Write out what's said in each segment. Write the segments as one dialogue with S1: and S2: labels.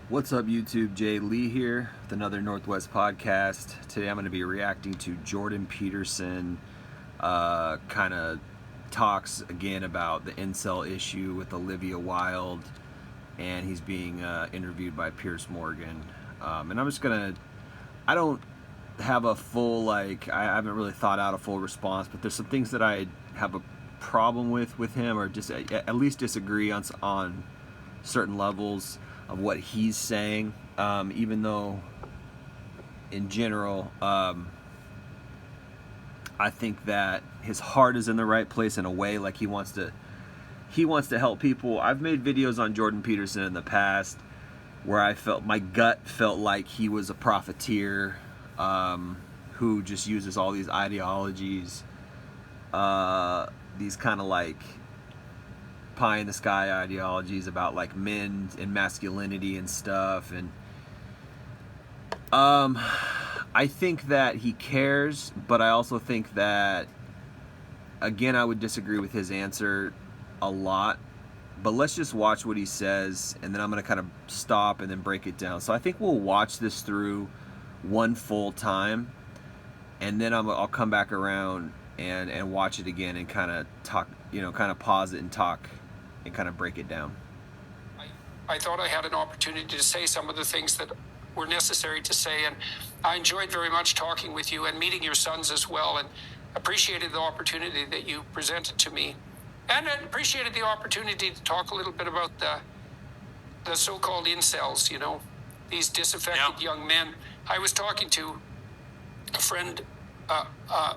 S1: What's up, YouTube? Jay Lee here with another Northwest podcast. Today I'm going to be reacting to Jordan Peterson. Kind of talks again about the incel issue with Olivia Wilde, and he's being interviewed by Piers Morgan. And I'm just going to, I don't have a full, I haven't really thought out a full response, but there's some things that I have a problem with him, or just at least disagree on certain levels of what he's saying, even though in general I think that his heart is in the right place in a way. Like he wants to help people. I've made videos on Jordan Peterson in the past where I felt, my gut felt like he was a profiteer who just uses all these ideologies, these kind of like pie in the sky ideologies about like men and masculinity and stuff. And I think that he cares, but I also think that, again, I would disagree with his answer a lot. But let's just watch what he says, and then I'm going to kind of stop and then break it down. So I think we'll watch this through one full time, and then I'll come back around and watch it again and kind of talk, kind of pause it and talk and kind of break it down.
S2: I thought I had an opportunity to say some of the things that were necessary to say, and I enjoyed very much talking with you and meeting your sons as well, and appreciated the opportunity that you presented to me, and I appreciated the opportunity to talk a little bit about the so-called incels, these disaffected young men. I was talking to a friend,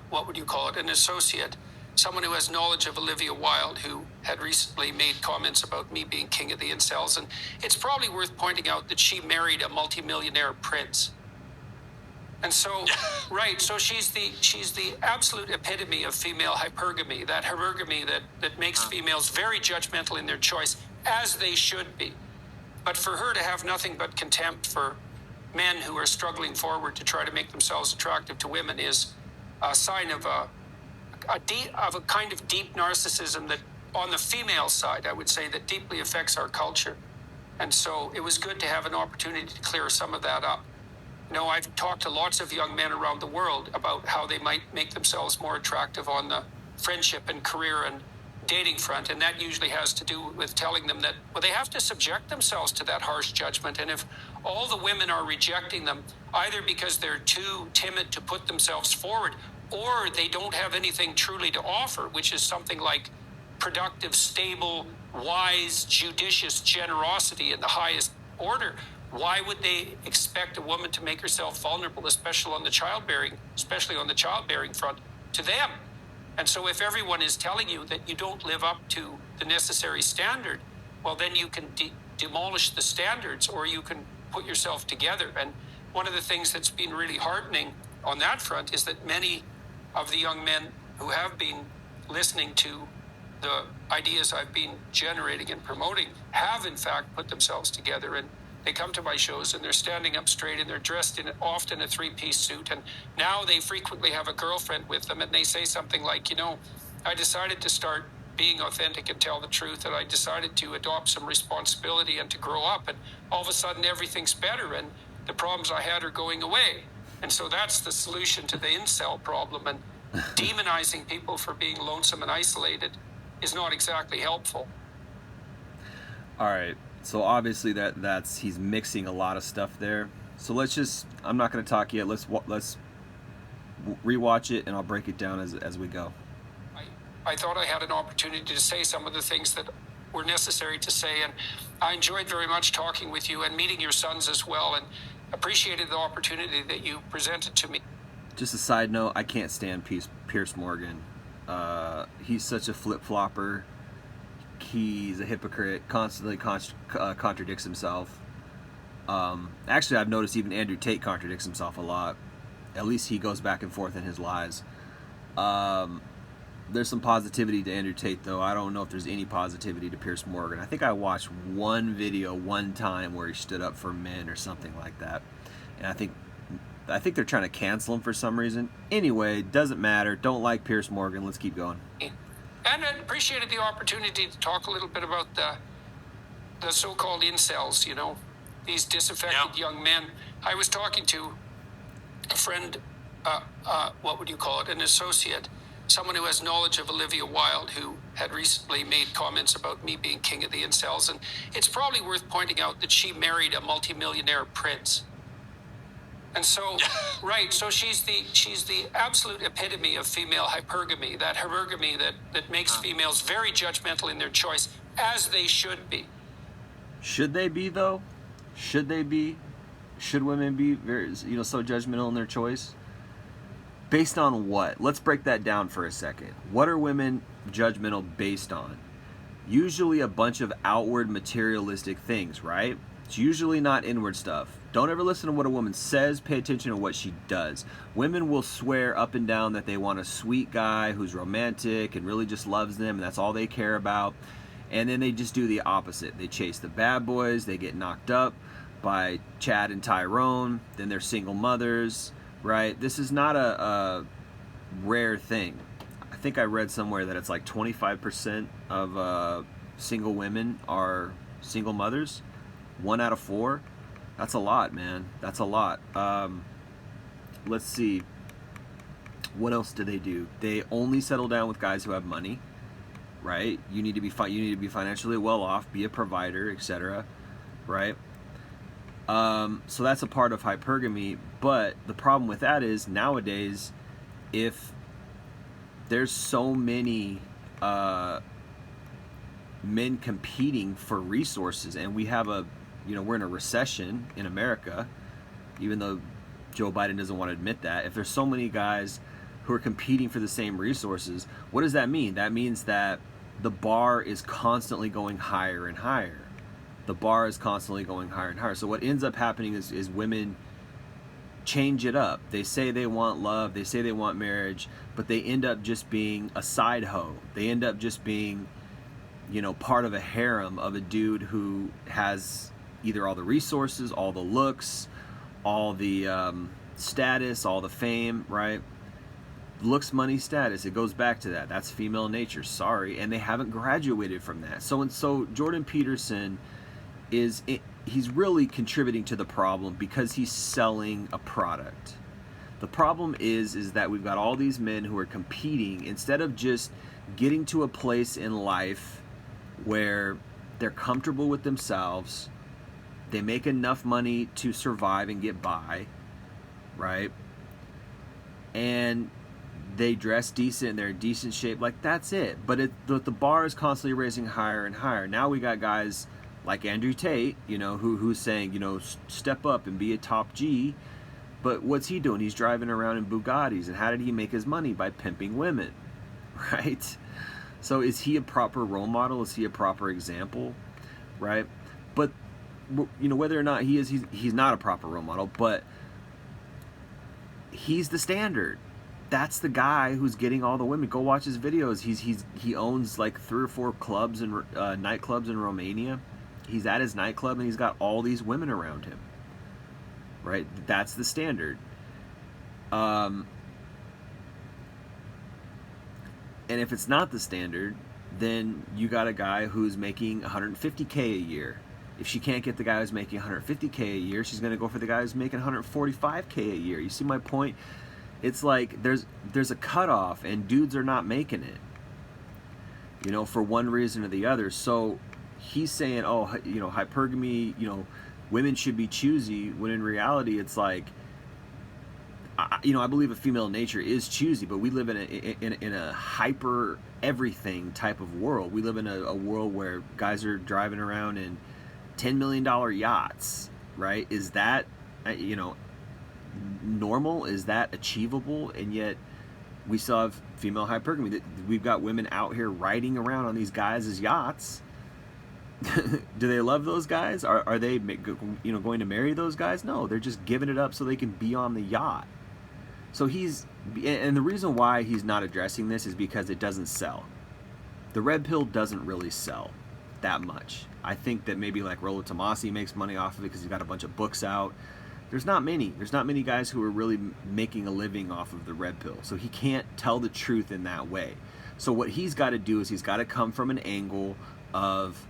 S2: what would you call it, an associate, someone who has knowledge of Olivia Wilde, who had recently made comments about me being king of the incels. And it's probably worth pointing out that she married a multimillionaire prince. And so, right, so she's the absolute epitome of female hypergamy, that hypergamy that makes females very judgmental in their choice, as they should be. But for her to have nothing but contempt for men who are struggling forward to try to make themselves attractive to women is a sign of a kind of deep narcissism that, on the female side, I would say, that deeply affects our culture. And so it was good to have an opportunity to clear some of that up. I've talked to lots of young men around the world about how they might make themselves more attractive on the friendship and career and dating front, and that usually has to do with telling them that, well, they have to subject themselves to that harsh judgment. And if all the women are rejecting them, either because they're too timid to put themselves forward, or they don't have anything truly to offer, which is something like productive, stable, wise, judicious generosity in the highest order, why would they expect a woman to make herself vulnerable, especially on the childbearing front, to them? And so if everyone is telling you that you don't live up to the necessary standard, well, then you can demolish the standards, or you can put yourself together. And one of the things that's been really heartening on that front is that many of the young men who have been listening to the ideas I've been generating and promoting have in fact put themselves together, and they come to my shows and they're standing up straight and they're dressed in often a three-piece suit, and now they frequently have a girlfriend with them, and they say something like, I decided to start being authentic and tell the truth, and I decided to adopt some responsibility and to grow up, and all of a sudden everything's better and the problems I had are going away. And so that's the solution to the incel problem. And demonizing people for being lonesome and isolated is not exactly helpful.
S1: All right. So obviously that's he's mixing a lot of stuff there. So I'm not going to talk yet. Let's rewatch it, and I'll break it down as we go.
S2: I thought I had an opportunity to say some of the things that were necessary to say, and I enjoyed very much talking with you and meeting your sons as well, and appreciated the opportunity that you presented to me.
S1: Just a side note, I can't stand Piers Morgan. He's such a flip-flopper. He's a hypocrite, constantly contradicts himself. Actually, I've noticed even Andrew Tate contradicts himself a lot. At least he goes back and forth in his lies. There's some positivity to Andrew Tate, though. I don't know if there's any positivity to Piers Morgan. I think I watched one video one time where he stood up for men or something like that. And I think they're trying to cancel him for some reason. Anyway, doesn't matter. Don't like Piers Morgan. Let's keep going.
S2: And I appreciated the opportunity to talk a little bit about the so-called incels, these disaffected young men. I was talking to a friend, what would you call it, an associate, someone who has knowledge of Olivia Wilde, who had recently made comments about me being king of the incels. And it's probably worth pointing out that she married a multimillionaire prince. And so, right, so she's the absolute epitome of female hypergamy, that hypergamy that makes females very judgmental in their choice, as they should be.
S1: Should they be, though? Should they be? Should women be very, so judgmental in their choice? Based on what? Let's break that down for a second. What are women judgmental based on? Usually a bunch of outward materialistic things, right? It's usually not inward stuff. Don't ever listen to what a woman says. Pay attention to what she does. Women will swear up and down that they want a sweet guy who's romantic and really just loves them, and that's all they care about. And then they just do the opposite. They chase the bad boys. They get knocked up by Chad and Tyrone. Then they're single mothers, right? This is not a rare thing. I think I read somewhere that it's like 25% of single women are single mothers. 1 out of 4. That's a lot, man. That's a lot. Let's see. What else do? They only settle down with guys who have money, right? You need to be financially well off, be a provider, etc., right? So that's a part of hypergamy. But the problem with that is nowadays, if there's so many men competing for resources, and we have we're in a recession in America, even though Joe Biden doesn't want to admit that. If there's so many guys who are competing for the same resources, what does that mean? That means that the bar is constantly going higher and higher. The bar is constantly going higher and higher. So what ends up happening is women change it up. They say they want love, they say they want marriage, but they end up just being a side hoe. They end up just being, part of a harem of a dude who has either all the resources, all the looks, all the status, all the fame, right? Looks, money, status. It goes back to that. That's female nature. Sorry. And they haven't graduated from that. So Jordan Peterson he's really contributing to the problem because he's selling a product. The problem is that we've got all these men who are competing instead of just getting to a place in life where they're comfortable with themselves. They make enough money to survive and get by, right? And they dress decent, they're in decent shape, like that's it. But the bar is constantly raising higher and higher. Now we got guys like Andrew Tate, who's saying, step up and be a top G. But what's he doing? He's driving around in Bugattis. And how did he make his money? By pimping women, right? So is he a proper role model? Is he a proper example, right? But whether or not he is, he's not a proper role model, but he's the standard. That's the guy who's getting all the women. Go watch his videos. He owns like 3 or 4 clubs and nightclubs in Romania. He's at his nightclub and he's got all these women around him, right? That's the standard. And if it's not the standard, then you got a guy who's making $150K a year. If she can't get the guy who's making $150K a year, she's going to go for the guy who's making $145K a year. You see my point? It's like there's a cutoff, and dudes are not making it, for one reason or the other. So he's saying, hypergamy, women should be choosy, when in reality it's like, I believe a female nature is choosy, but we live in a hyper everything type of world. We live in a world where guys are driving around in $10 million yachts, right? Is that, normal? Is that achievable? And yet we still have female hypergamy. We've got women out here riding around on these guys' yachts. Do they love those guys? Are they going to marry those guys? No, they're just giving it up so they can be on the yacht. So and the reason why he's not addressing this is because it doesn't sell. The red pill doesn't really sell that much. I think that maybe like Rollo Tomasi makes money off of it because he's got a bunch of books out. There's not many guys who are really making a living off of the red pill. So he can't tell the truth in that way. So what he's got to do is he's got to come from an angle of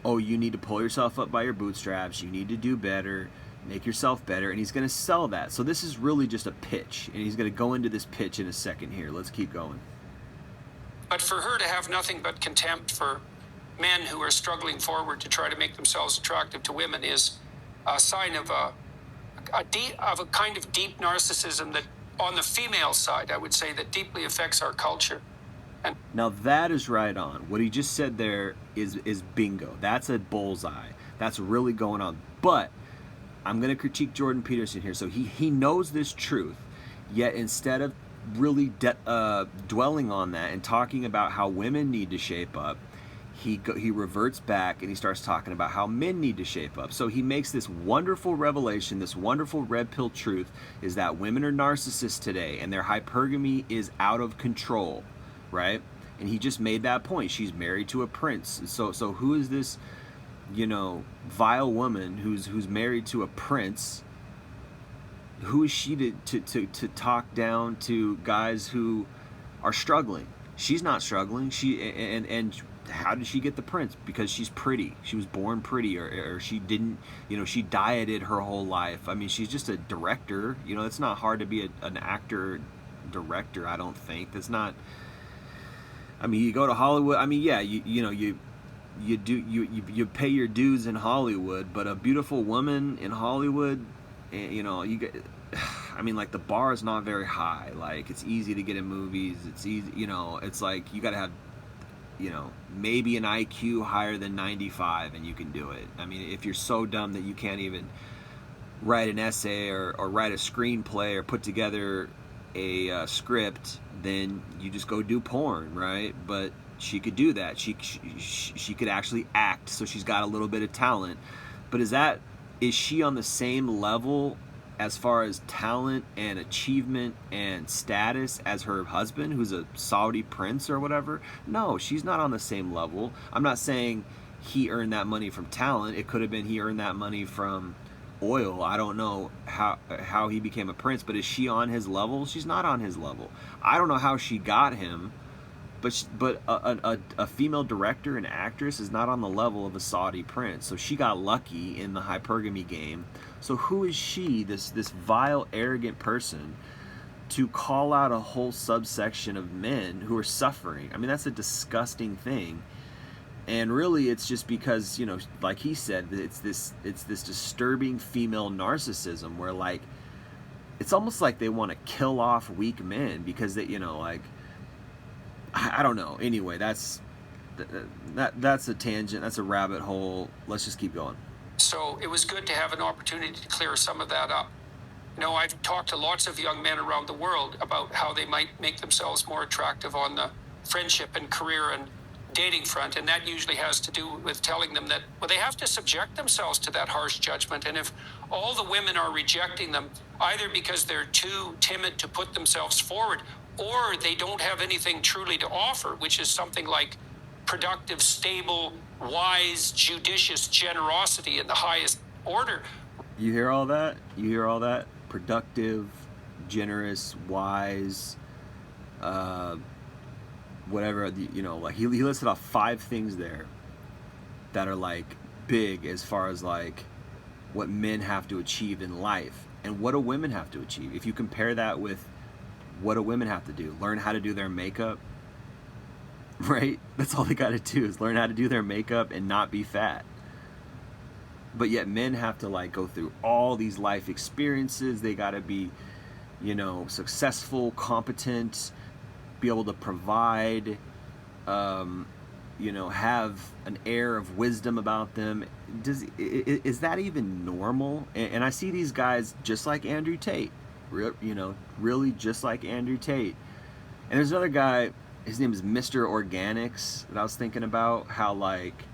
S1: oh, you need to pull yourself up by your bootstraps, you need to do better, make yourself better, and he's going to sell that. So this is really just a pitch, and he's going to go into this pitch in a second here. Let's keep going.
S2: But for her to have nothing but contempt for men who are struggling forward to try to make themselves attractive to women is a sign of a kind of deep narcissism that, on the female side, I would say, that deeply affects our culture. And
S1: now that is right on. What he just said there is bingo. That's a bullseye. That's really going on. But I'm going to critique Jordan Peterson here. So he knows this truth, yet instead of really dwelling on that and talking about how women need to shape up, he reverts back and he starts talking about how men need to shape up. So he makes this wonderful revelation, this wonderful red pill truth, is that women are narcissists today and their hypergamy is out of control, right? And he just made that point. She's married to a prince. So who is this, vile woman who's married to a prince? Who is she to talk down to guys who are struggling? She's not struggling. And how did she get the prince? Because she's pretty. She was born pretty, or she didn't, she dieted her whole life. I mean, she's just a director. It's not hard to be an actor director, I don't think. That's not, I mean, you go to Hollywood. I mean, yeah, you pay your dues in Hollywood, but a beautiful woman in Hollywood, you get, I mean, like, the bar is not very high. Like, it's easy to get in movies. It's easy, it's like you got to have, maybe an IQ higher than 95 and you can do it. I mean, if you're so dumb that you can't even write an essay or write a screenplay or put together a script, then you just go do porn, right? But she could do that. She could actually act, so she's got a little bit of talent. But is she on the same level as far as talent and achievement and status as her husband, who's a Saudi prince or whatever? No, she's not on the same level. I'm not saying he earned that money from talent. It could have been he earned that money from oil. I don't know how he became a prince, but is she on his level? She's not on his level. I don't know how she got him, but a female director and actress is not on the level of a Saudi prince. So she got lucky in the hypergamy game. So who is she, this vile, arrogant person, to call out a whole subsection of men who are suffering? I mean, that's a disgusting thing. And really, it's just because, like he said, it's this disturbing female narcissism where, like, it's almost like they want to kill off weak men because they, I don't know. Anyway, that's a tangent. That's a rabbit hole. Let's just keep going.
S2: So it was good to have an opportunity to clear some of that up. I've talked to lots of young men around the world about how they might make themselves more attractive on the friendship and career and dating front, and that usually has to do with telling them that, well, they have to subject themselves to that harsh judgment. And if all the women are rejecting them, either because they're too timid to put themselves forward, or they don't have anything truly to offer, which is something like productive, stable, wise, judicious generosity in the highest order.
S1: You hear all that? Productive, generous, wise, whatever, like he listed off 5 things there that are, like, big as far as, like, what men have to achieve in life and what do women have to achieve. If you compare that with what do women have to do, learn how to do their makeup, right? That's all they got to do is learn how to do their makeup and not be fat. But yet men have to, like, go through all these life experiences. They got to be, successful, competent, be able to provide, have an air of wisdom about them. Is that even normal? And I see these guys just like Andrew Tate, really just like Andrew Tate. And there's another guy, his name is Mr. Organics, that I was thinking about, how, like,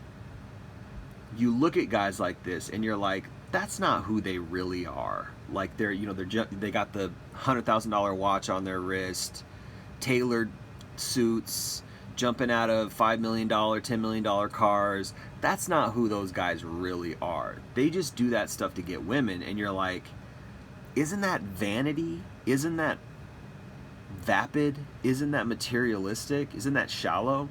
S1: you look at guys like this and you're like, that's not who they really are. Like, they got the $100,000 watch on their wrist, tailored suits, jumping out of $5 million, $10 million cars. That's not who those guys really are. They just do that stuff to get women, and you're like, isn't that vanity? Isn't that vapid? Isn't that materialistic? Isn't that shallow?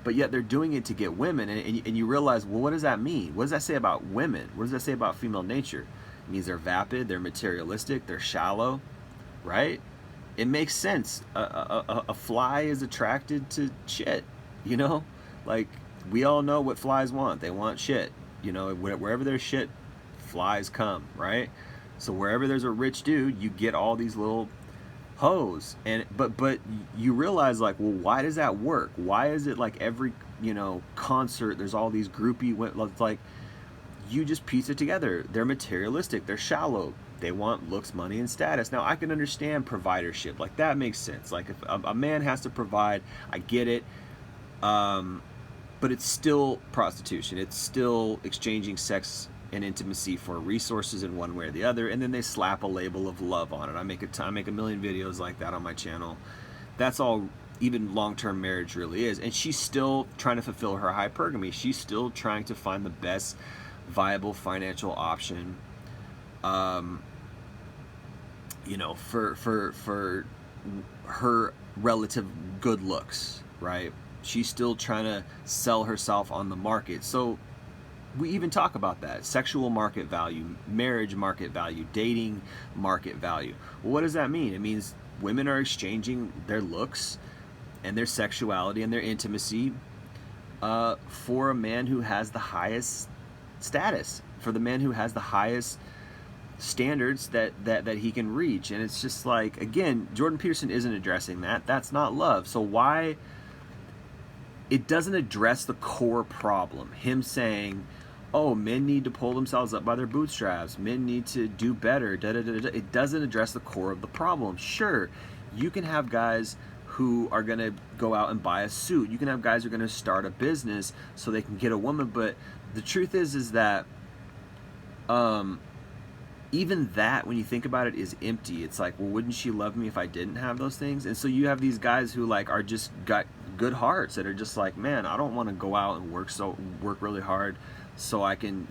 S1: but yet they're doing it to get women. And you realize, well, what does that mean? What does that say about women? What does that say about female nature? It means they're vapid, they're materialistic, they're shallow, right? It makes sense. A fly is attracted to shit, you know? Like, we all know what flies want. They want shit. You know, wherever there's shit, flies come, right? So wherever there's a rich dude, you get all these little hoes. And but you realize, like, well, why does that work? Why is it like every, you know, concert there's all these groupie, like, you just piece it together. They're materialistic, they're shallow, they want looks, money, and status. Now I can understand providership, like that makes sense. Like if a man has to provide, I get it. But it's still prostitution. It's still exchanging sex and intimacy for resources in one way or the other, and then they slap a label of love on it. I make a million videos like that on my channel. That's all even long-term marriage really is. And she's still trying to fulfill her hypergamy. She's still trying to find the best viable financial option, you know, for her relative good looks, right? She's still trying to sell herself on the market. So we even talk about that. Sexual market value, marriage market value, dating market value. Well, what does that mean? It means women are exchanging their looks and their sexuality and their intimacy for a man who has the highest status, for the man who has the highest standards that he can reach. And it's just like, again, Jordan Peterson isn't addressing that. That's not love. So why? It doesn't address the core problem. Him saying, oh, men need to pull themselves up by their bootstraps, men need to do better, da, da, da, da. It doesn't address the core of the problem. Sure, you can have guys who are going to go out and buy a suit. You can have guys who are going to start a business so they can get a woman. But the truth is that even that, when you think about it, is empty. It's like, well, wouldn't she love me if I didn't have those things? And so you have these guys who like are just got good hearts that are just like, man, I don't want to go out and work really hard so I can,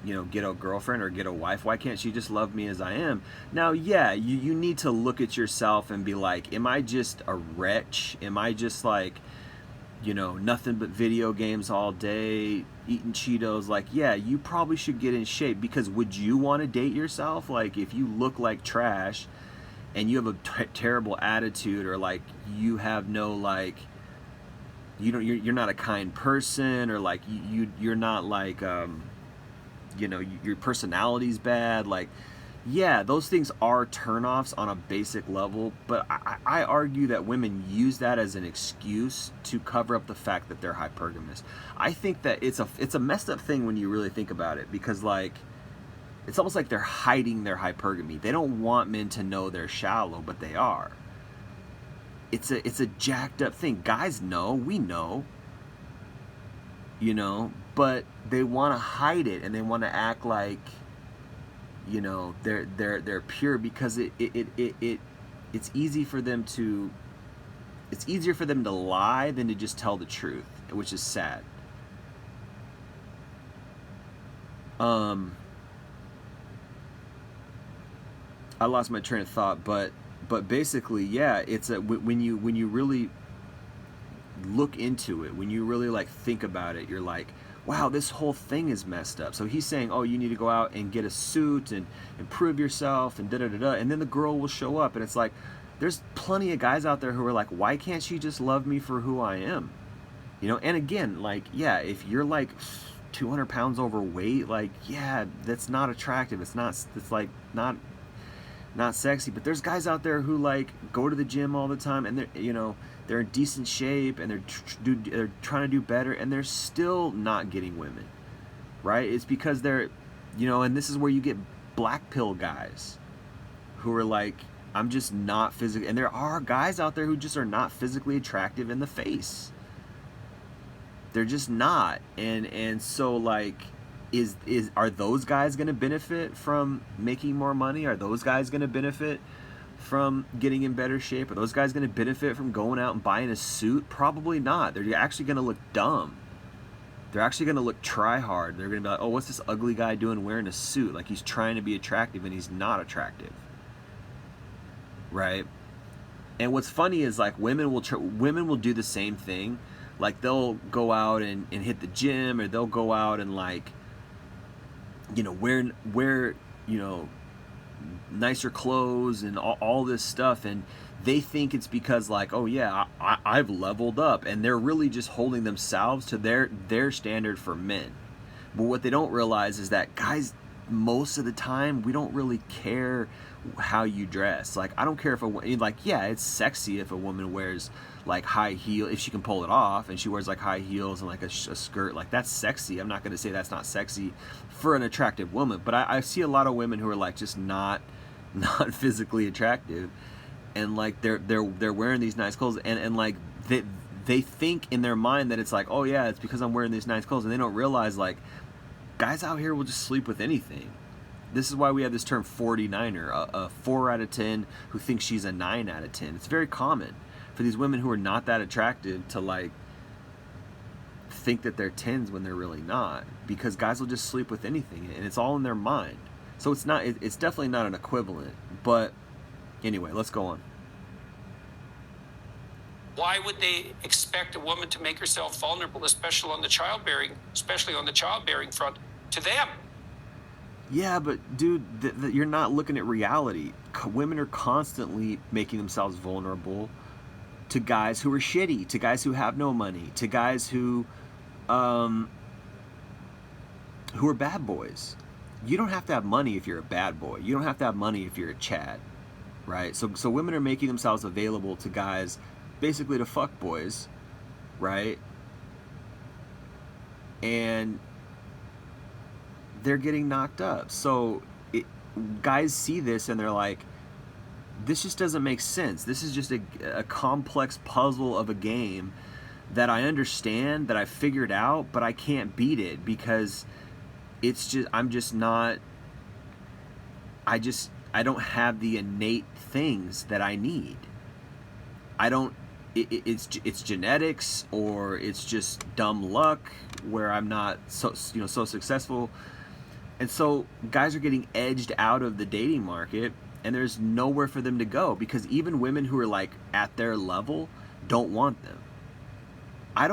S1: you know, get a girlfriend or get a wife. Why can't she just love me as I am? Now, yeah, you need to look at yourself and be like, am I just a wretch? Am I just like, you know, nothing but video games all day, eating Cheetos? Like, yeah, you probably should get in shape, because would you want to date yourself? Like, if you look like trash and you have a terrible attitude, or like you have no, like, you're not a kind person, or like you're not like, you know, your personality's bad. Like, yeah, those things are turnoffs on a basic level, but I argue that women use that as an excuse to cover up the fact that they're hypergamous. I think that it's a messed up thing when you really think about it, because like, it's almost like they're hiding their hypergamy. They don't want men to know they're shallow, but they are. It's a jacked up thing. Guys know, we know, you know, but they want to hide it, and they want to act like, you know, they're pure, because it's easy for them to, it's easier for them to lie than to just tell the truth, which is sad. I lost my train of thought, but basically, yeah, it's when you really look into it, when you really like think about it, you're like, wow, this whole thing is messed up. So he's saying, oh, you need to go out and get a suit and improve yourself and da-da-da-da, and then the girl will show up. And it's like, there's plenty of guys out there who are like, why can't she just love me for who I am? You know, and again, like, yeah, if you're like 200 pounds overweight, like, yeah, that's not attractive. It's like not sexy. But there's guys out there who like go to the gym all the time, and they're, you know, they're in decent shape, and they're trying to do better, and they're still not getting women, right? It's because they're, you know, and this is where you get black pill guys who are like, I'm just not physically, and there are guys out there who just are not physically attractive in the face. They're just not. And so like, are those guys going to benefit from making more money? Are those guys going to benefit from getting in better shape? Are those guys going to benefit from going out and buying a suit? Probably not. They're actually going to look dumb. They're actually going to look try hard. They're going to be like, oh, what's this ugly guy doing wearing a suit? Like, he's trying to be attractive, and he's not attractive, right? And what's funny is like, women will do the same thing, Like they'll go out and hit the gym, or they'll go out and like, you know, wear you know, nicer clothes and all this stuff, and they think it's because like, oh yeah, I've leveled up, and they're really just holding themselves to their standard for men. But what they don't realize is that guys, most of the time, we don't really care how you dress. Like, I don't care if like, yeah, it's sexy if a woman wears like high heel, if she can pull it off, and she wears like high heels and like a skirt. Like, that's sexy. I'm not going to say that's not sexy for an attractive woman, but I see a lot of women who are like just not physically attractive, and like they're wearing these nice clothes, and like they think in their mind that it's like, oh yeah, it's because I'm wearing these nice clothes, and they don't realize like guys out here will just sleep with anything. This is why we have this term 49er, a 4 out of 10 who thinks she's a 9 out of 10. It's very common for these women who are not that attractive to like think that they're 10s when they're really not, because guys will just sleep with anything, and it's all in their mind. So it's definitely not an equivalent. But anyway, let's go on.
S2: Why would they expect a woman to make herself vulnerable, especially on the childbearing front, to them?
S1: Yeah, but dude, you're not looking at reality. Women are constantly making themselves vulnerable to guys who are shitty, to guys who have no money, to guys who are bad boys. You don't have to have money if you're a bad boy. You don't have to have money if you're a Chad, right? So women are making themselves available to guys, basically to fuck boys, right? And they're getting knocked up. So guys see this and they're like, this just doesn't make sense. This is just a complex puzzle of a game that I understand, that I figured out, but I can't beat it because it's just, I don't have the innate things that I need. It's genetics, or it's just dumb luck where I'm not so successful. And so guys are getting edged out of the dating market, and there's nowhere for them to go, because even women who are like at their level don't want them. I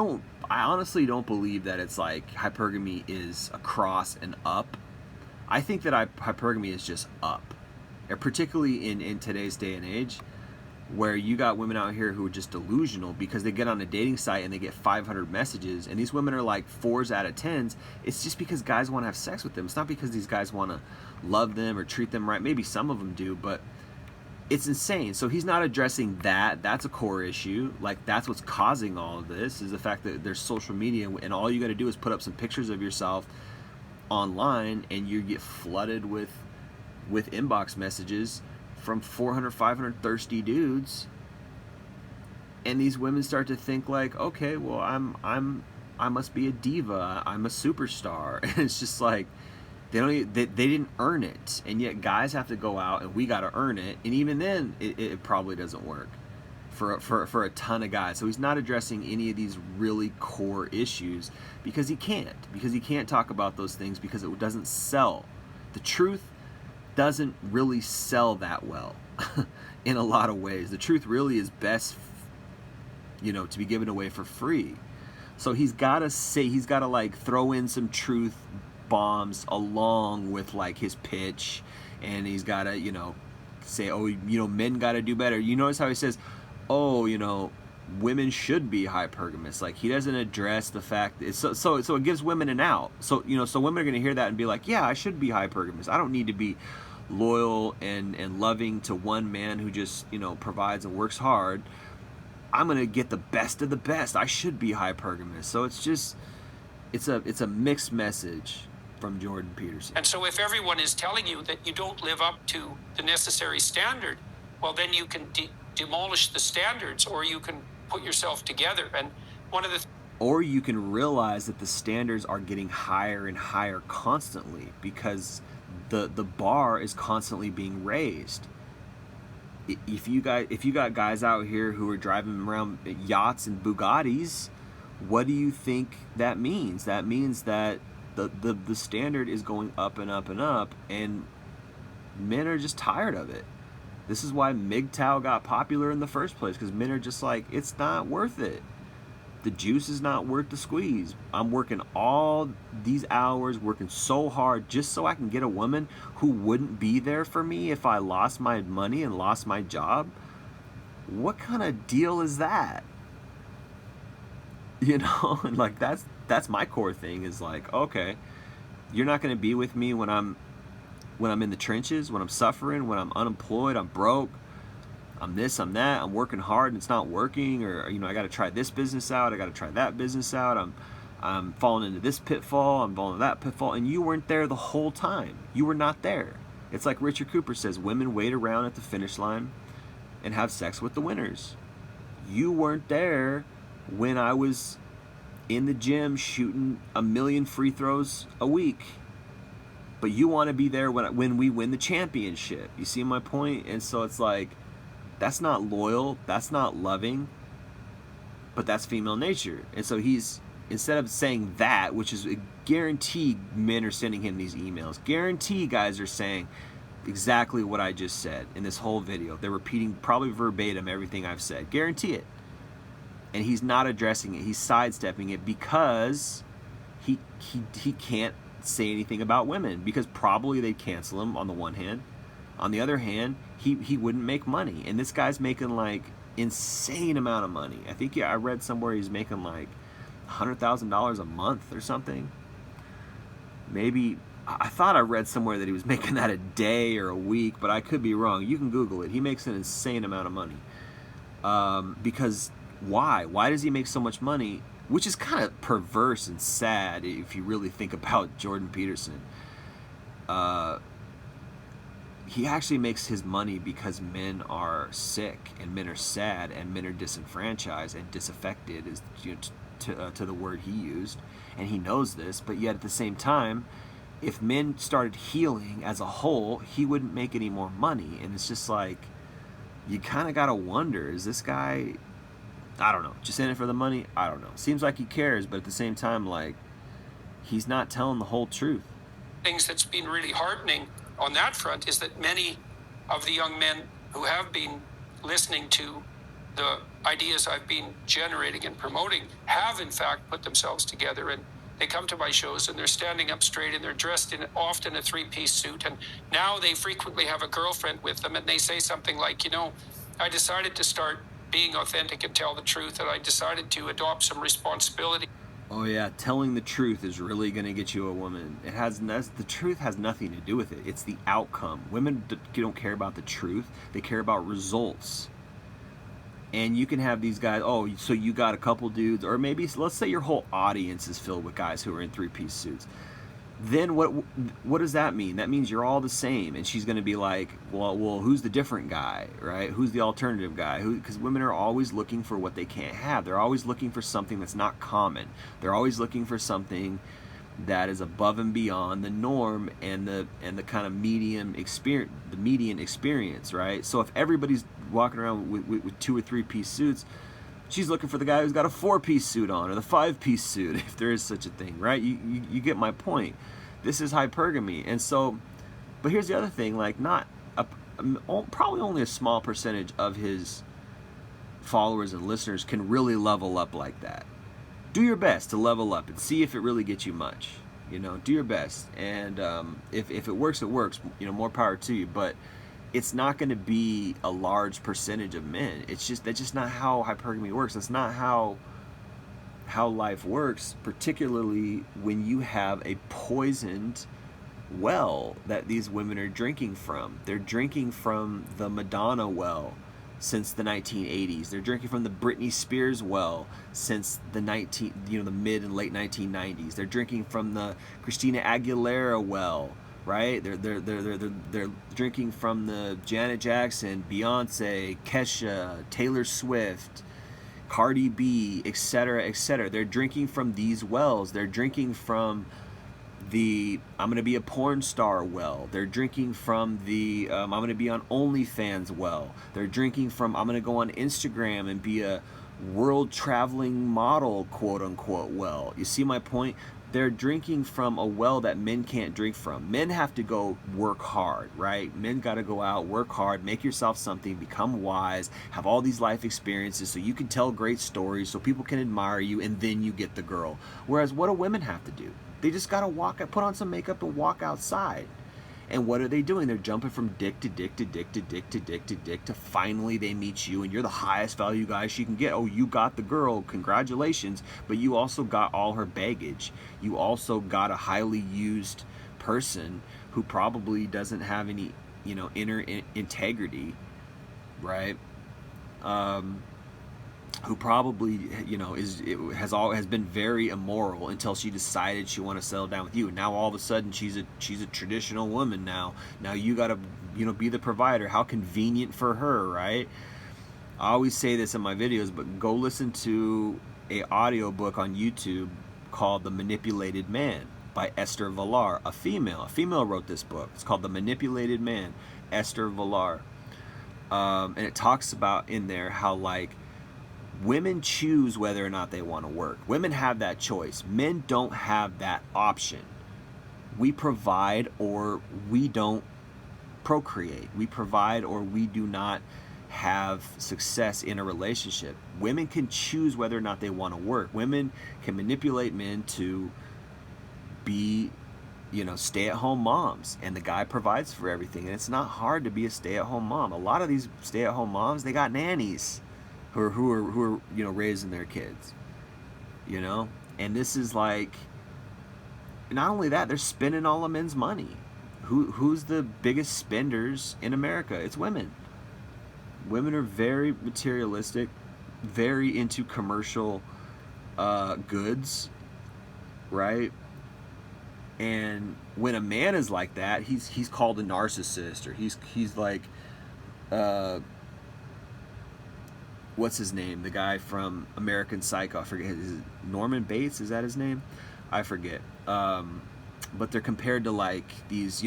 S1: honestly don't believe that it's like hypergamy is across and up. I think that hypergamy is just up, particularly in today's day and age, where you got women out here who are just delusional because they get on a dating site and they get 500 messages, and these women are like 4s out of 10s. It's just because guys want to have sex with them. It's not because these guys want to love them or treat them right. Maybe some of them do, but it's insane. So he's not addressing that. That's a core issue. Like, that's what's causing all of this, is the fact that there's social media, and all you got to do is put up some pictures of yourself online, and you get flooded with inbox messages from 400, 500 thirsty dudes, and these women start to think like, okay, well, I must be a diva, I'm a superstar. And it's just like they didn't earn it, and yet guys have to go out and we got to earn it, and even then it probably doesn't work for a ton of guys. So he's not addressing any of these really core issues because he can't talk about those things, because it doesn't sell. The truth doesn't really sell that well in a lot of ways. The truth really is best, to be given away for free. So he's got to like throw in some truth bombs along with like his pitch, and he's got to, say, oh, men got to do better. You notice how he says, oh, women should be hypergamous. Like, he doesn't address the fact that so it gives women an out. So so women are going to hear that and be like, yeah, I should be hypergamous. I don't need to be loyal and loving to one man who just provides and works hard. I'm going to get the best of the best. I should be hypergamous. So it's a mixed message from Jordan Peterson.
S2: And so if everyone is telling you that you don't live up to the necessary standard, well, then you can demolish the standards, or you can put yourself together. And
S1: or you can realize that the standards are getting higher and higher constantly, because the bar is constantly being raised. If you got guys out here who are driving around yachts and Bugattis, what do you think that means? That means that the standard is going up and up and up, and men are just tired of it. This is why MGTOW got popular in the first place, because men are just like, it's not worth it. the juice is not worth the squeeze. I'm working all these hours, working so hard just so I can get a woman who wouldn't be there for me if I lost my money and lost my job. What kind of deal is that? You know, and like that's my core thing is like, okay, you're not going to be with me when I'm in the trenches, when I'm suffering, when I'm unemployed, I'm broke, I'm this, I'm that, I'm working hard and it's not working, or you know, I got to try this business out, I got to try that business out, I'm falling into this pitfall, I'm falling into that pitfall, and you weren't there the whole time. You were not there. It's like Richard Cooper says, women wait around at the finish line and have sex with the winners. You weren't there when I was in the gym shooting 1,000,000 free throws a week. But you want to be there when we win the championship. You see my point? And so it's like, that's not loyal, that's not loving, but that's female nature. And so he's, instead of saying that, which is a guarantee men are sending him these emails, guarantee guys are saying exactly what I just said in this whole video. They're repeating probably verbatim everything I've said. Guarantee it. And he's not addressing it. He's sidestepping it because he can't say anything about women, because probably they'd cancel him on the one hand. On the other hand, he wouldn't make money. And this guy's making like insane amount of money. I think I read somewhere he's making like $100,000 a month or something. Maybe, I thought I read somewhere that he was making that a day or a week, but I could be wrong. You can Google it. He makes an insane amount of money. Because why? Why does he make so much money? Which is kind of perverse and sad if you really think about Jordan Peterson. He actually makes his money because men are sick and men are sad and men are disenfranchised and disaffected, is, you know, to the word he used, and he knows this. But yet at the same time, if men started healing as a whole, he wouldn't make any more money. And it's just like, you kind of gotta wonder, is this guy, I don't know, just in it for the money? I don't know. Seems like he cares, but at the same time, like, he's not telling the whole truth.
S2: Things that's been really heartening on that front is that many of the young men who have been listening to the ideas I've been generating and promoting have in fact put themselves together, and they come to my shows and they're standing up straight and they're dressed in often a three-piece suit, and now they frequently have a girlfriend with them, and they say something like, you know, I decided to start being authentic and tell the truth, and I decided to adopt some responsibility.
S1: Oh yeah, telling the truth is really going to get you a woman. The truth has nothing to do with it. It's the outcome. Women don't care about the truth. They care about results. And you can have these guys, oh, so you got a couple dudes, or maybe, let's say your whole audience is filled with guys who are in three-piece suits. Then what does that mean? That means you're all the same. And she's going to be like, well, who's the different guy, right? Who's the alternative guy? Because women are always looking for what they can't have. They're always looking for something that's not common. They're always looking for something that is above and beyond the norm and the kind of median experience, right? So if everybody's walking around with 2 or 3-piece suits, she's looking for the guy who's got a 4-piece suit on, or the 5-piece suit, if there is such a thing, right? You get my point. This is hypergamy. And so, but here's the other thing, like, probably only a small percentage of his followers and listeners can really level up like that. Do your best to level up and see if it really gets you much. You know, do your best. And if it works, it works. You know, more power to you. But it's not going to be a large percentage of men. That's just not how hypergamy works. That's not how life works, particularly when you have a poisoned well that these women are drinking from. They're drinking from the Madonna well since the 1980s. They're drinking from the Britney Spears well since the mid and late 1990s. They're drinking from the Christina Aguilera well, right? They're drinking from the Janet Jackson, Beyonce, Kesha, Taylor Swift, Cardi B, etc., etc. They're drinking from these wells. They're drinking from the I'm going to be a porn star well. They're drinking from the I'm going to be on OnlyFans well. They're drinking from I'm going to go on Instagram and be a world traveling model, quote unquote, well. You see my point? they're drinking from a well that men can't drink from. Men have to go work hard, right? Men got to go out, work hard, make yourself something, become wise, have all these life experiences so you can tell great stories so people can admire you, and then you get the girl. Whereas what do women have to do? They just got to put on some makeup and walk outside. And what are they doing? They're jumping from dick to dick to dick to dick to dick to dick to finally they meet you and you're the highest value guy she can get. Oh, you got the girl, congratulations. But you also got all her baggage. You also got a highly used person who probably doesn't have any, inner integrity, right? Who probably has been very immoral until she decided she wanted to settle down with you. And now all of a sudden she's a traditional woman now. Now you got to be the provider. How convenient for her, right? I always say this in my videos, but go listen to a audiobook on YouTube called The Manipulated Man by Esther Villar, a female. A female wrote this book. It's called The Manipulated Man, Esther Villar. And it talks about in there how women choose whether or not they want to work. Women have that choice. Men don't have that option. We provide or we don't procreate. We provide or we do not have success in a relationship. Women can choose whether or not they want to work. Women can manipulate men to be, stay-at-home moms, and the guy provides for everything. And it's not hard to be a stay-at-home mom. A lot of these stay-at-home moms, they got nannies who are raising their kids, and this is not only that, they're spending all of men's money. Who's the biggest spenders in America? It's women. Women are very materialistic, very into commercial goods, right? And when a man is like that, he's called a narcissist, or he's like what's his name? The guy from American Psycho. I forget. Is it Norman Bates? Is that his name? I forget. But they're compared to these,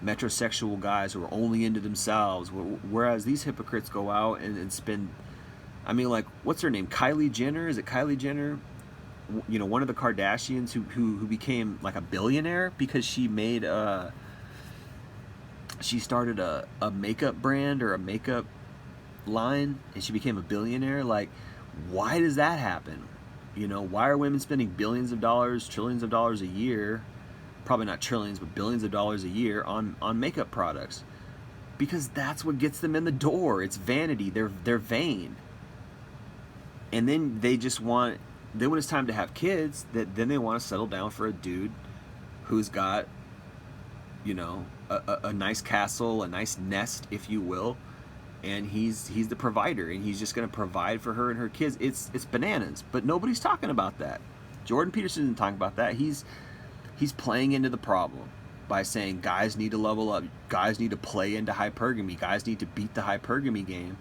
S1: metrosexual guys who are only into themselves. Whereas these hypocrites go out and spend. I mean, what's her name? Kylie Jenner? Is it Kylie Jenner? One of the Kardashians who became a billionaire because she made she started a makeup brand or a makeup line, and she became a billionaire. Why does that happen? Why are women spending billions of dollars, trillions of dollars a year, probably not trillions, but billions of dollars a year on makeup products? Because that's what gets them in the door. It's vanity. They're vain. And then then when it's time to have kids, then they want to settle down for a dude who's got a nice castle, a nice nest, if you will, and he's the provider, and he's just going to provide for her and her kids. It's bananas, but nobody's talking about that. Jordan Peterson isn't talking about that. He's playing into the problem by saying guys need to level up, guys need to play into hypergamy, guys need to beat the hypergamy game.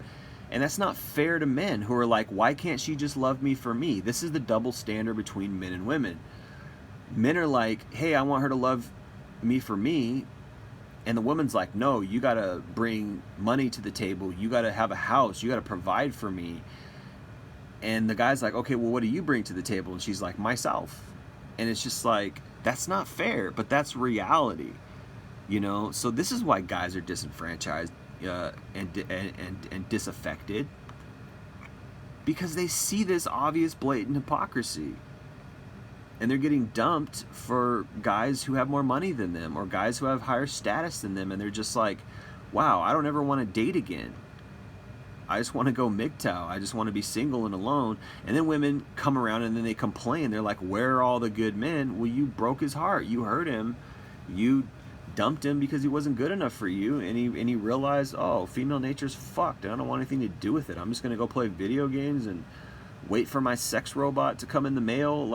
S1: And that's not fair to men who are like, why can't she just love me for me? This is the double standard between men and women. Men are like, hey, I want her to love me for me. And the woman's like, no, you got to bring money to the table. You got to have a house. You got to provide for me. And the guy's like, okay, well, what do you bring to the table? And she's like, myself. And it's just that's not fair, but that's reality. So this is why guys are disenfranchised and disaffected, because they see this obvious blatant hypocrisy. And they're getting dumped for guys who have more money than them or guys who have higher status than them. And they're just like, wow, I don't ever want to date again. I just want to go MGTOW. I just want to be single and alone. And then women come around and then they complain. They're like, where are all the good men? Well, you broke his heart. You hurt him. You dumped him because he wasn't good enough for you. And he realized, oh, female nature's fucked. I don't want anything to do with it. I'm just going to go play video games and wait for my sex robot to come in the mail.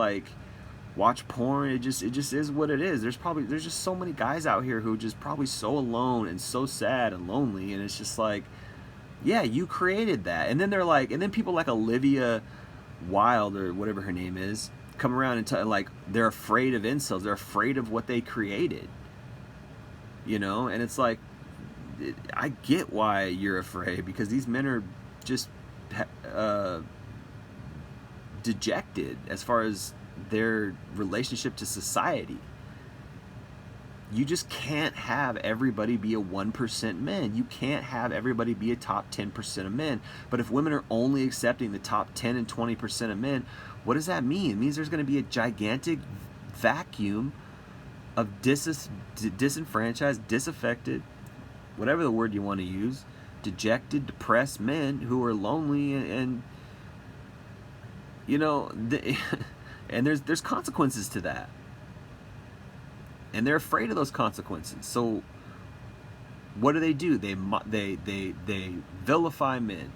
S1: Watch porn. It just is what it is. There's just so many guys out here who are just probably so alone and so sad and lonely, and it's just yeah, you created that. And then they're and then people like Olivia Wilde or whatever her name is come around and they're afraid of incels. They're afraid of what they created. And it's I get why you're afraid, because these men are just dejected as far as their relationship to society. You just can't have everybody be a 1% men. You can't have everybody be a top 10% of men. But if women are only accepting the top 10 and 20% of men, what does that mean? It means there's going to be a gigantic vacuum of disenfranchised, disaffected, whatever the word you want to use, dejected, depressed men who are lonely and you know, and there's consequences to that. And they're afraid of those consequences. So what do? They vilify men.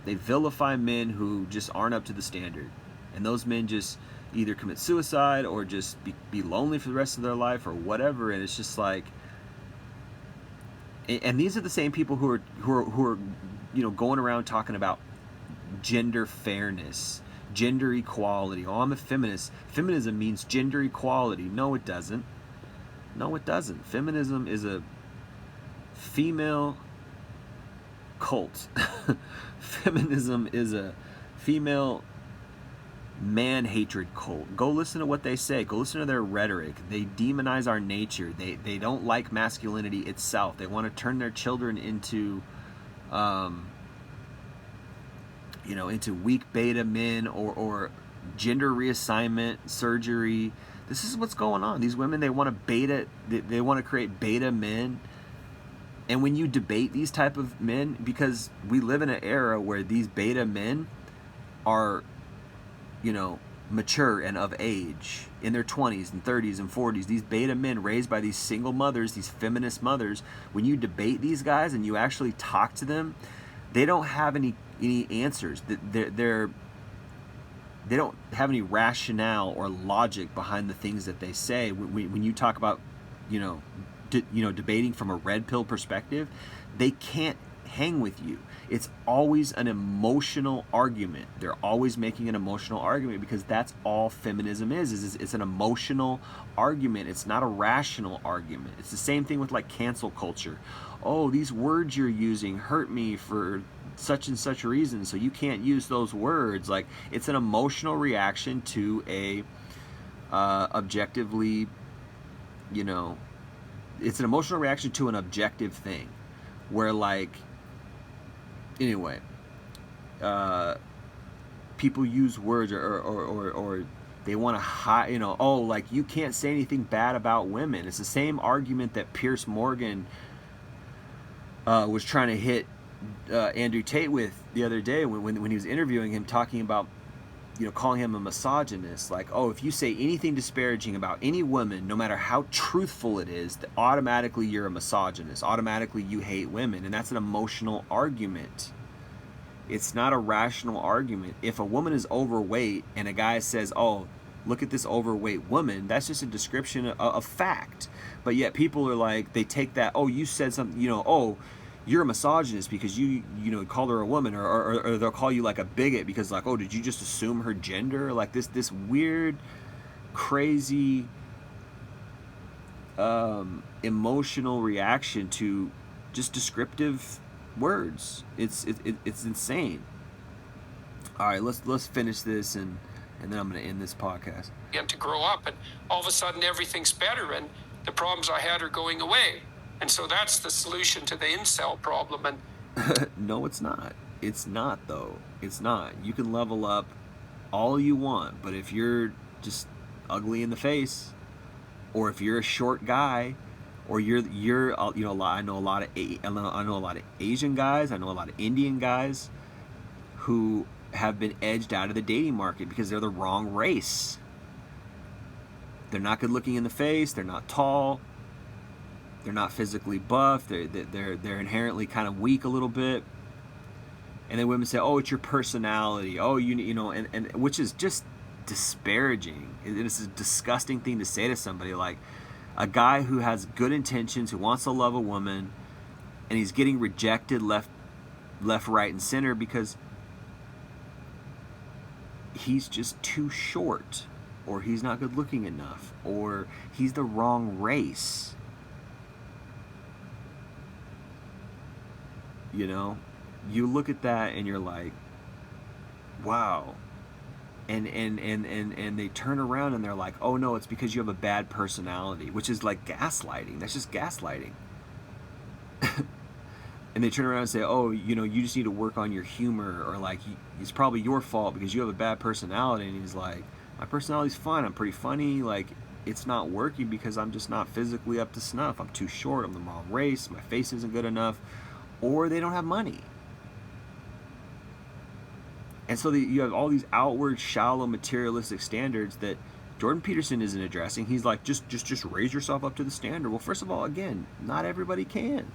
S1: They vilify men who just aren't up to the standard. And those men just either commit suicide or just be lonely for the rest of their life or whatever. And it's just like, and these are the same people who are going around talking about gender fairness, gender equality. Oh, I'm a feminist. Feminism means gender equality. No, it doesn't. No, it doesn't. Feminism is a female cult. Feminism is a female man-hatred cult. Go listen to what they say. Go listen to their rhetoric. They demonize our nature. They don't like masculinity itself. They want to turn their children into into weak beta men or gender reassignment surgery. This is what's going on. These women, they want to create beta men. And when you debate these type of men, because we live in an era where these beta men are, mature and of age, in their 20s and 30s and 40s, these beta men raised by these single mothers, these feminist mothers, when you debate these guys and you actually talk to them, they don't have any answers. They don't have any rationale or logic behind the things that they say. When you talk about, debating from a red pill perspective, they can't hang with you. It's always an emotional argument. They're always making an emotional argument because that's all feminism is it's an emotional argument. It's not a rational argument. It's the same thing with like cancel culture. Oh, these words you're using hurt me for such and such reason, so you can't use those words. Like, it's an emotional reaction to a objectively, it's an emotional reaction to an objective thing where, like, anyway, people use words or they want to hide, oh, like, you can't say anything bad about women. It's the same argument that Pierce Morgan was trying to hit Andrew Tate with the other day when he was interviewing him, talking about, calling him a misogynist. Like, oh, if you say anything disparaging about any woman, no matter how truthful it is, that automatically you're a misogynist. Automatically you hate women. And that's an emotional argument. It's not a rational argument. If a woman is overweight and a guy says, oh, look at this overweight woman, that's just a description of fact. But yet people are like, they take that, oh, you said something, oh, you're a misogynist because you called her a woman, or they'll call you like a bigot because, like, oh, did you just assume her gender? Like this weird, crazy, emotional reaction to just descriptive words. It's insane. All right, let's finish this and then I'm going to end this podcast.
S2: And to grow up, and all of a sudden everything's better, and the problems I had are going away. And so that's the solution to the incel problem. And
S1: no, it's not. It's not, though. It's not. You can level up all you want, but if you're just ugly in the face, or if you're a short guy, or you're I know a lot of Asian guys, I know a lot of Indian guys who have been edged out of the dating market because they're the wrong race. They're not good looking in the face. They're not tall. They're not physically buff. They're inherently kind of weak a little bit. And then women say, "Oh, it's your personality. Oh, and which is just disparaging. It's a disgusting thing to say to somebody. Like, a guy who has good intentions, who wants to love a woman, and he's getting rejected left, right, and center because he's just too short, or he's not good looking enough, or he's the wrong race." You look at that and you're like, wow, and they turn around and they're like, oh no, it's because you have a bad personality, which is like gaslighting. That's just gaslighting. And they turn around and say, oh, you know, you just need to work on your humor, or like, it's probably your fault because you have a bad personality. And he's like, my personality's fine, I'm pretty funny, like, it's not working because I'm just not physically up to snuff. I'm too short, I'm the wrong race, my face isn't good enough, or they don't have money. And so you have all these outward, shallow, materialistic standards that Jordan Peterson isn't addressing. He's like, just raise yourself up to the standard. Well, first of all, again, not everybody can.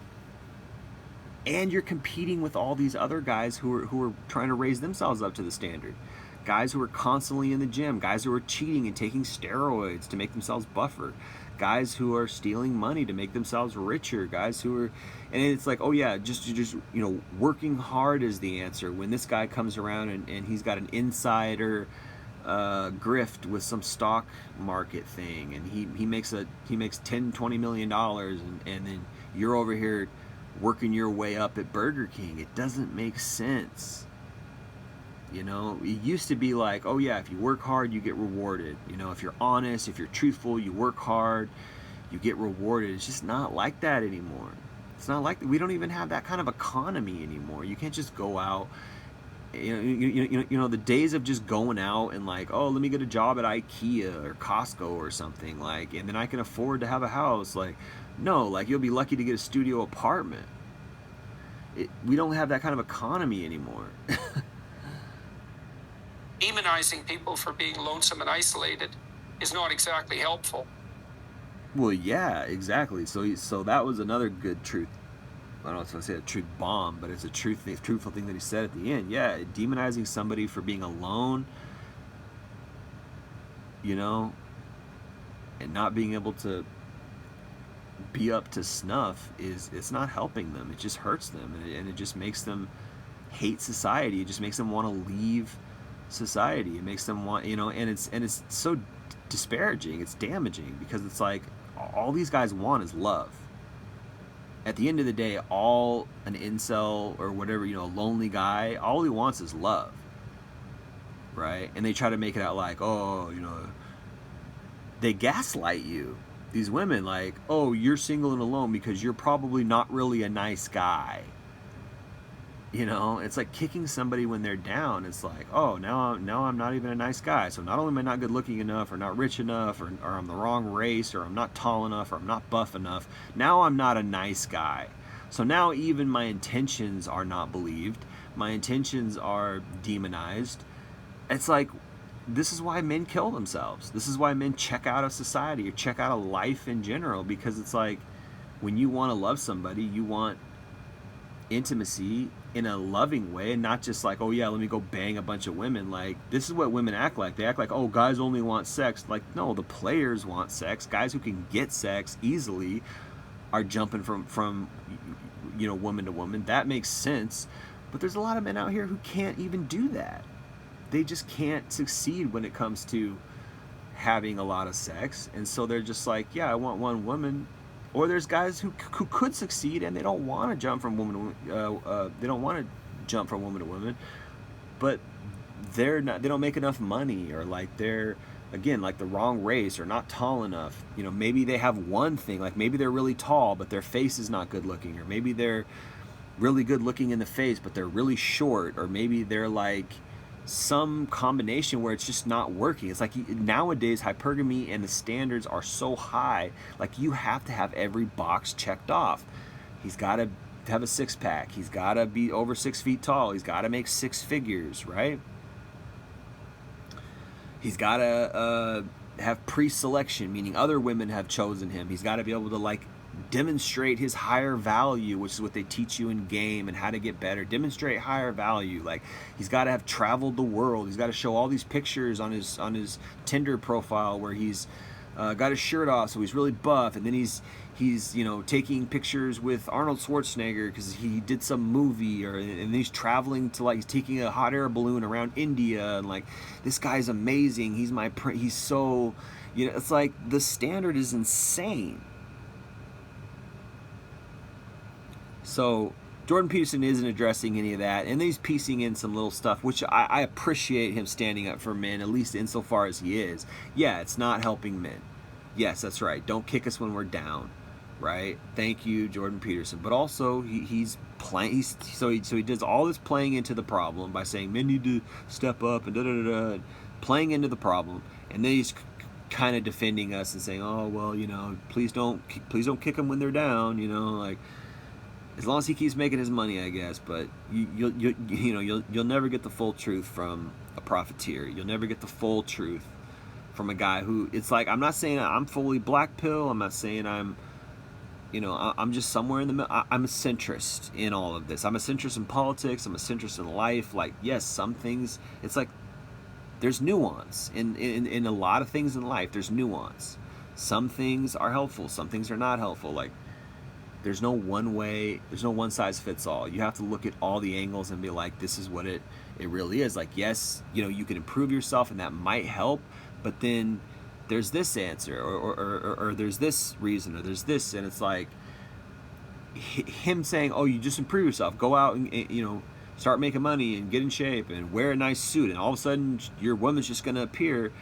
S1: And you're competing with all these other guys who are trying to raise themselves up to the standard. Guys who are constantly in the gym, guys who are cheating and taking steroids to make themselves buffer, guys who are stealing money to make themselves richer, guys who are, and it's like, oh yeah, just you know, working hard is the answer. When this guy comes around and he's got an insider grift with some stock market thing, and he makes 10-20 million dollars, and then you're over here working your way up at Burger King. It doesn't make sense. You know, it used to be like, oh yeah, if you work hard, you get rewarded. You know, if you're honest, if you're truthful, you work hard, you get rewarded. It's just not like that anymore. It's not like that. We don't even have that kind of economy anymore. You can't just go out. You know, the days of just going out and like, oh, let me get a job at IKEA or Costco or something, like, and then I can afford to have a house. Like, no, like, you'll be lucky to get a studio apartment. We don't have that kind of economy anymore.
S2: Demonizing people for being lonesome and isolated is not exactly helpful.
S1: Well, yeah, exactly. So that was another good truth. I don't know if I say a truth bomb, but it's a truthful thing that he said at the end. Yeah, demonizing somebody for being alone, you know, and not being able to be up to snuff it's not helping them. It just hurts them, and it just makes them hate society. It just makes them want to leave society. It makes them want, you know, and it's so disparaging. It's damaging because it's like all these guys want is love. At the end of the day, all an incel or whatever, you know, a lonely guy, all he wants is love, right? And they try to make it out like, oh, you know, they gaslight you. These women, like, oh, you're single and alone because you're probably not really a nice guy. You know, it's like kicking somebody when they're down. It's like, oh, now I'm not even a nice guy. So not only am I not good looking enough, or not rich enough, or I'm the wrong race, or I'm not tall enough, or I'm not buff enough, now I'm not a nice guy. So now even my intentions are not believed. My intentions are demonized. It's like, this is why men kill themselves. This is why men check out of society or check out of life in general, because it's like, when you want to love somebody, you want intimacy in a loving way, and not just like, oh yeah, let me go bang a bunch of women. Like, this is what women act like. They act like, oh, guys only want sex. Like, no, the players want sex. Guys who can get sex easily are jumping from you know, woman to woman. That makes sense. But there's a lot of men out here who can't even do that. They just can't succeed when it comes to having a lot of sex, and so they're just like, yeah, I want one woman. Or there's guys who could succeed and they don't want to jump from woman to they don't want to jump from woman to woman, but they don't make enough money, or like they're, again, like the wrong race, or not tall enough. You know, maybe they have one thing, like maybe they're really tall but their face is not good looking, or maybe they're really good looking in the face but they're really short, or maybe they're like some combination where it's just not working. It's like, nowadays hypergamy and the standards are so high, like you have to have every box checked off. He's got to have a six-pack, he's got to be over 6 feet tall, he's got to make six figures, right? He's got to have pre-selection, meaning other women have chosen him. He's got to be able to like demonstrate his higher value, which is what they teach you in game and how to get better. Demonstrate higher value. Like, he's got to have traveled the world. He's got to show all these pictures on his Tinder profile where he's got his shirt off, so he's really buff, and then he's you know, taking pictures with Arnold Schwarzenegger because he did some movie, and he's traveling to, like, he's taking a hot air balloon around India, and like, this guy's amazing. He's so, you know, it's like the standard is insane. So Jordan Peterson isn't addressing any of that, and he's piecing in some little stuff, which I appreciate him standing up for men, at least insofar as he is. Yeah, it's not helping men. Yes, that's right. Don't kick us when we're down, right? Thank you, Jordan Peterson. But also, he's playing. So he does all this playing into the problem by saying men need to step up and da da da da, playing into the problem, and then he's kind of defending us and saying, oh well, please don't kick them when they're down, like. As long as he keeps making his money, I guess, but you'll never get the full truth from a profiteer. You'll never get the full truth from a guy who, it's like, I'm not saying I'm fully black pill. I'm not saying I'm just somewhere in the middle. I'm a centrist in all of this. I'm a centrist in politics. I'm a centrist in life. Like, yes, some things, it's like there's nuance in a lot of things in life. There's nuance. Some things are helpful. Some things are not helpful. Like, there's no one size fits all. You have to look at all the angles and be like, this is what it really is. Like, yes, you can improve yourself and that might help, but then there's this answer or there's this reason or there's this, and it's like him saying, oh, you just improve yourself, go out and start making money and get in shape and wear a nice suit, and all of a sudden your woman's just going to appear.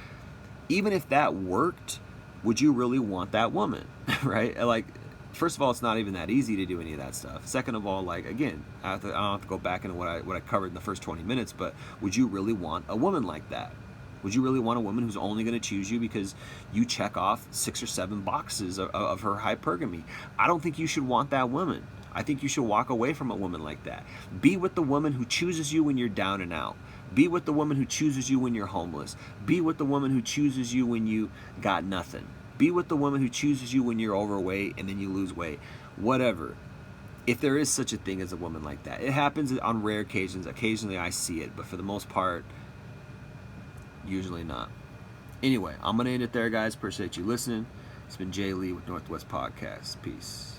S1: Even if that worked, would you really want that woman? Right? Like, first of all, it's not even that easy to do any of that stuff. Second of all, like, again, I don't have to go back into what I covered in the first 20 minutes, but would you really want a woman like that? Would you really want a woman who's only going to choose you because you check off 6 or 7 boxes of her hypergamy? I don't think you should want that woman. I think you should walk away from a woman like that. Be with the woman who chooses you when you're down and out. Be with the woman who chooses you when you're homeless. Be with the woman who chooses you when you got nothing. Be with the woman who chooses you when you're overweight and then you lose weight. Whatever. If there is such a thing as a woman like that. It happens on rare occasions. Occasionally I see it, but for the most part, usually not. Anyway, I'm going to end it there, guys. Appreciate you listening. It's been Jay Lee with Northwest Podcast. Peace.